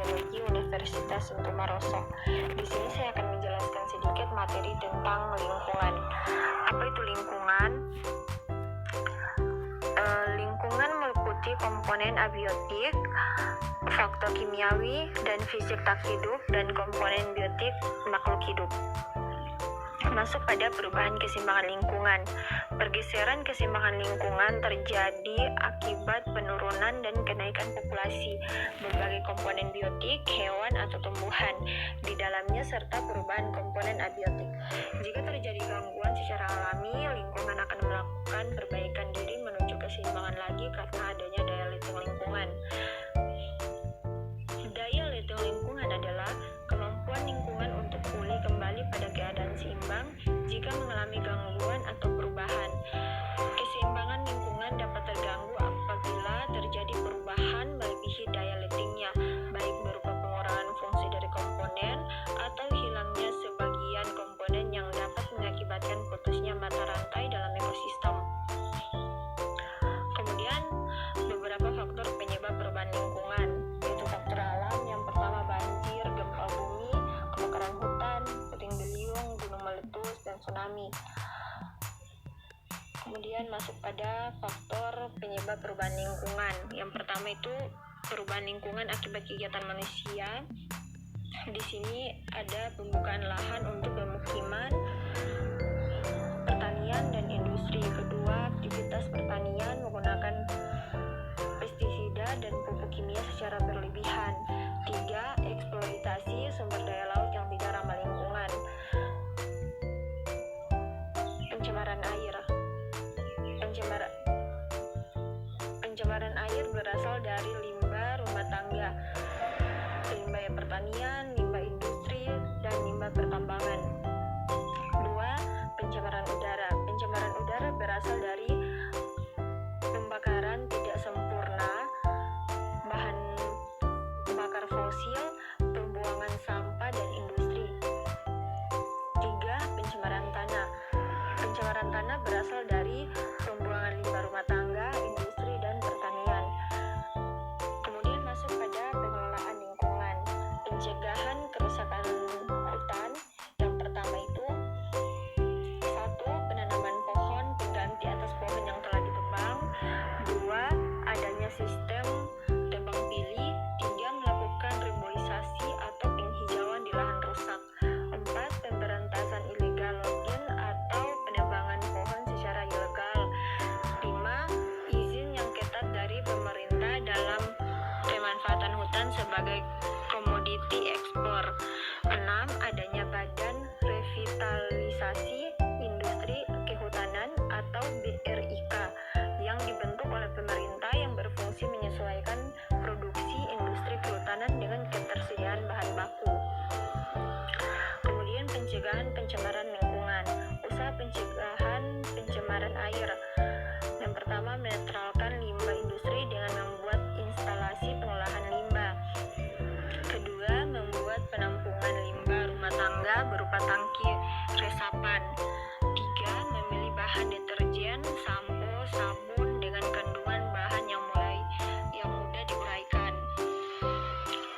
Biologi Universitas Sunto Maroso. Di sini saya akan menjelaskan sedikit materi tentang lingkungan. Apa itu lingkungan? Lingkungan meliputi komponen abiotik, faktor kimiawi dan fisik tak hidup, dan komponen biotik makhluk hidup. Masuk pada perubahan keseimbangan lingkungan. Pergeseran keseimbangan lingkungan terjadi akibat penurunan dan kenaikan populasi berbagai komponen biotik, hewan atau tumbuhan di dalamnya, serta perubahan komponen abiotik. Jika terjadi gangguan secara alami, lingkungan akan melakukan perbaikan diri menuju keseimbangan lagi karena adanya daya litung lingkungan. Daya litung lingkungan adalah kemampuan lingkungan untuk pulih kembali pada keadaan seimbang jika mengalami gangguan atau perubahan. Keseimbangan lingkungan dapat terganggu apabila terjadi perubahan melebihi daya litingnya, baik berupa pengurangan fungsi dari komponen atau hilangnya sebagian komponen yang dapat mengakibatkan putusnya mata rantai dalam ekosistem. Kemudian, beberapa faktor penyebab perubahan lingkungan, yaitu faktor alam. Yang pertama, banjir, gempa bumi, kebakaran hutan, puting beliung, gunung meletus, dan tsunami. Kemudian masuk pada faktor penyebab perubahan lingkungan. Yang pertama itu perubahan lingkungan akibat kegiatan manusia. Di sini ada pembukaan lahan untuk pemukiman, pertanian, dan industri. Kedua, aktivitas pertanian menggunakan pestisida dan pupuk kimia secara berlebihan. Tiga, eksploitasi sumber daya laut yang tidak ramah lingkungan. Pencemaran air. Pencemaran air berasal dari limbah rumah tangga, limbah pertanian, limbah industri, dan limbah pertambangan. Dua, pencemaran udara. Pencemaran udara berasal dari pembakaran tidak sempurna bahan bakar fosil, pembuangan sampah, dan industri. Tiga, pencemaran tanah. Pencemaran tanah berasal dari pembuangan limbah rumah tangga, industri, dan pertanian. Kemudian masuk pada pengelolaan lingkungan. Pencegahan kerusakan hutan. Yang pertama itu, 1. Penanaman pohon pengganti atas pohon yang telah ditebang. 2. Adanya sistem tebang pilih. 3. Melakukan reboisasi atau penghijauan di lahan rusak. 4. Pemberantasan illegal logging atau penebangan pohon secara ilegal. 5. Izin yang ketat dari pemerintah dalam pemanfaatan hutan sebagai komoditi ekspor. 6. Adanya Badan Revitalisasi Industri Kehutanan atau BRIK yang dibentuk oleh pemerintah yang berfungsi menyesuaikan produksi industri kehutanan dengan ketersediaan bahan baku. Kemudian pencegahan pencemaran lingkungan. Usaha pencegahan pencemaran air. Yang pertama, menetralkan limbah industri dengan membuat instalasi pengolahan limbah. Kedua, membuat penampungan limbah rumah tangga berupa tangki resapan. 3. Memilih bahan deterjen, sampo, sabun dengan kandungan bahan yang mudah diuraikan.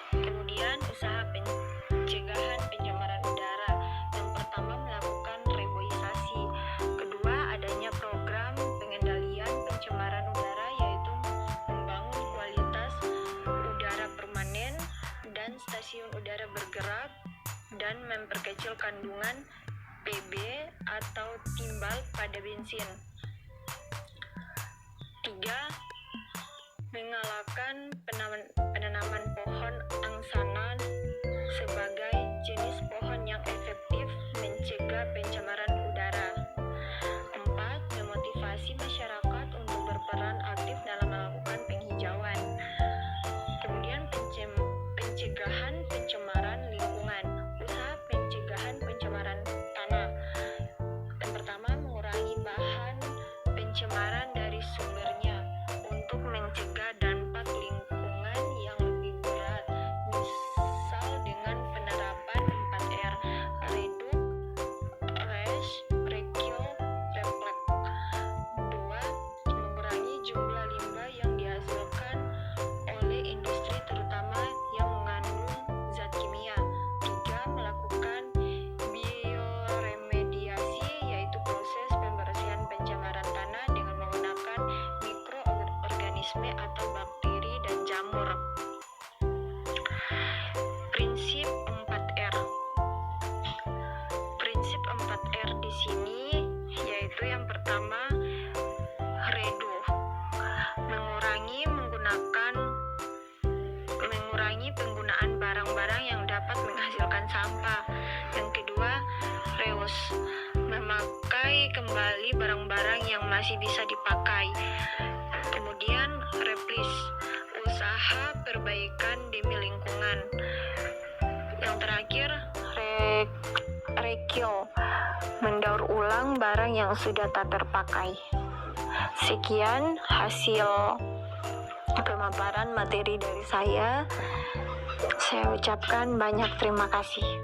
Kemudian usaha pencegahan pencemaran udara. Yang pertama, melakukan reboisasi. Kedua, adanya program pengendalian pencemaran udara, yaitu membangun kualitas udara permanen dan stasiun udara bergerak, dan memperkecil kandungan PB atau timbal pada bensin. 3. Mengalahkan penanaman pohon angsana sebagai jenis pohon yang efektif mencegah pencemaran udara. 4. Memotivasi masyarakat untuk berperan aktif dalam melakukan penghijauan. Kemudian pencegahan pencemaran lingkungan. Usaha pencegahan pencemaran tanah. Yang pertama, mengurangi bahan pencemaran dari sumbernya untuk mencegah dampak lingkungan yang lebih berat. mikroorganisme atau bakteri dan jamur. Prinsip 4R. Prinsip 4R di sini yaitu yang pertama, reduce, mengurangi penggunaan barang-barang yang dapat menghasilkan sampah. Yang kedua, reuse, memakai kembali barang-barang yang masih bisa dipakai. Kemudian replace, usaha perbaikan demi lingkungan. Yang terakhir, recycle, mendaur ulang barang yang sudah tak terpakai. Sekian hasil pemaparan materi dari saya. Saya ucapkan banyak terima kasih.